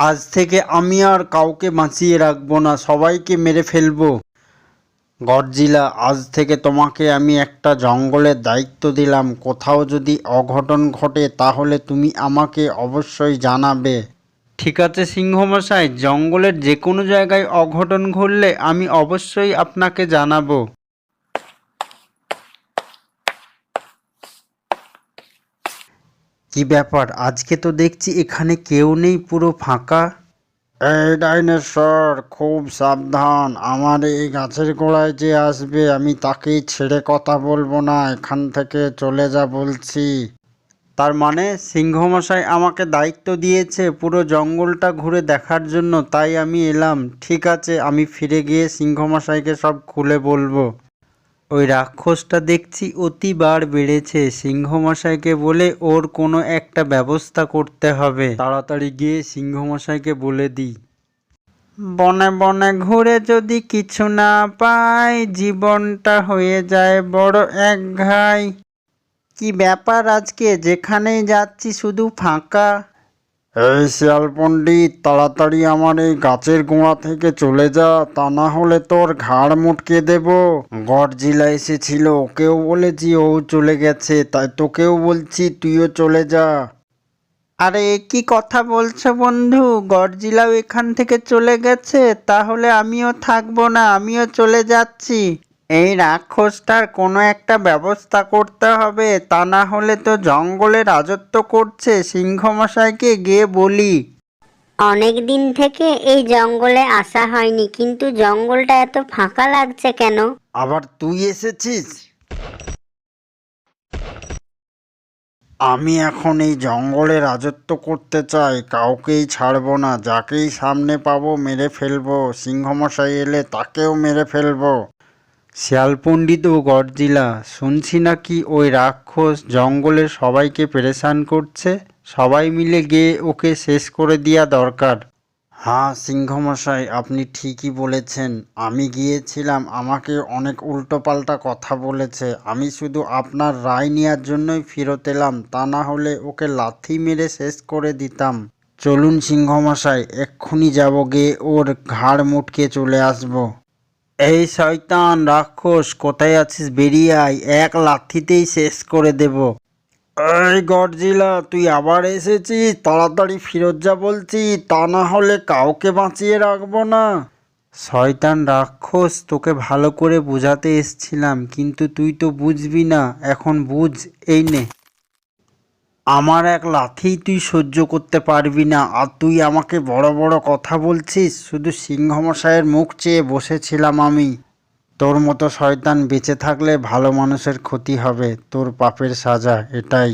আজ থেকে আমি আর কাউকে বাঁচিয়ে রাখবো না, সবাইকে মেরে ফেলবো। গডজিলা, আজ থেকে তোমাকে আমি একটা জঙ্গলের দায়িত্ব দিলাম। কোথাও যদি অঘটন ঘটে তাহলে তুমি আমাকে অবশ্যই জানাবে। ঠিক আছে সিংহমশাই, জঙ্গলের যে কোনো জায়গায় অঘটন ঘটলে আমি অবশ্যই আপনাকে জানাবো। কি ব্যাপার, আজকে তো দেখছি এখানে কেউ নেই, পুরো ফাঁকা। এই ডাইনোসর, খুব সাবধান। আমার এই গাছের গোড়ায় যে আসবে আমি তাকেই ছেড়ে কথা বলবো না। এখান থেকে চলে যা বলছি। তার মানে সিংহমশাই আমাকে দায়িত্ব দিয়েছে পুরো জঙ্গলটা ঘুরে দেখার জন্য, তাই আমি এলাম। ঠিক আছে, আমি ফিরে গিয়ে সিংহমশাইকে সব খুলে বলবো। ওই রাক্ষসটা দেখছি অতিবার বেড়েছে। সিংহমশাইকে বলে ওর কোনো একটা ব্যবস্থা করতে হবে। তাড়াতাড়ি গিয়ে সিংহমশাইকে বলে দিই। বনে বনে ঘুরে যদি কিছু না পাই, জীবনটা হয়ে যায় বড় একঘাই। কি ব্যাপার, আজকে যেখানেই যাচ্ছি শুধু ফাঁকা। এই শিয়াল পণ্ডিত, তাড়াতাড়ি আমার এই গাছের গোড়া থেকে চলে যা, তা না হলে তোর ঘাড় মুটকে দেব। গডজিলা এসেছিল, ওকেও বলেছি, ও চলে গেছে, তাই তোকেও বলছি তুইও চলে যা। আরে কি কথা বলছো বন্ধু, গডজিলাও এখান থেকে চলে গেছে? তাহলে আমিও থাকবো না, আমিও চলে যাচ্ছি। এই রাক্ষসটার কোনো একটা ব্যবস্থা করতে হবে, তা না হলে তো জঙ্গলে রাজত্ব করছে। সিংহমশাইকে গিয়ে বলি। অনেক দিন থেকে এই জঙ্গলে আসা হয়নি, কিন্তু জঙ্গলটা এত ফাঁকা লাগছে কেন? আবার তুই এসেছিস? আমি এখন এই জঙ্গলে রাজত্ব করতে চাই, কাউকেই ছাড়বো না। যাকেই সামনে পাবো মেরে ফেলবো। সিংহমশাই এলে তাকেও মেরে ফেলবো। শিয়াল পণ্ডিত ও গডজিলা, শুনছি নাকি ওই রাক্ষস জঙ্গলের সবাইকে পেরেশান করছে। সবাই মিলে গিয়ে ওকে শেষ করে দেওয়া দরকার। হ্যাঁ সিংহমশাই, আপনি ঠিকই বলেছেন। আমি গিয়েছিলাম, আমাকে অনেক উল্টোপাল্টা কথা বলেছে। আমি শুধু আপনার রায় নেওয়ার জন্যই ফেরত এলাম, তা না হলে ওকে লাথি মেরে শেষ করে দিতাম। চলুন সিংহমশাই, এক্ষুনি যাব, গিয়ে ওর ঘাড় মুটকে চলে আসবো। এই শয়তান রাক্ষস, কোথায় আছিস? বেরিয়ে আয়, এক লাথিতেই শেষ করে দেব। এই গডজিলা, তুই আবার এসেছিস? তাড়াতাড়ি ফিরত যা বলছি, তা না হলে কাউকে বাঁচিয়ে রাখবো না। শয়তান রাক্ষস, তোকে ভালো করে বোঝাতে এসছিলাম, কিন্তু তুই তো বুঝবি না। এখন বুঝ, এই নে। আমার এক লাথিই তুই সহ্য করতে পারবি না, আর তুই আমাকে বড় বড় কথা বলছিস। শুধু সিংহমশাইয়ের মুখ চেয়ে বসেছিলাম আমি। তোর মতো শয়তান বেঁচে থাকলে ভালো মানুষের ক্ষতি হবে, তোর পাপের সাজা এটাই।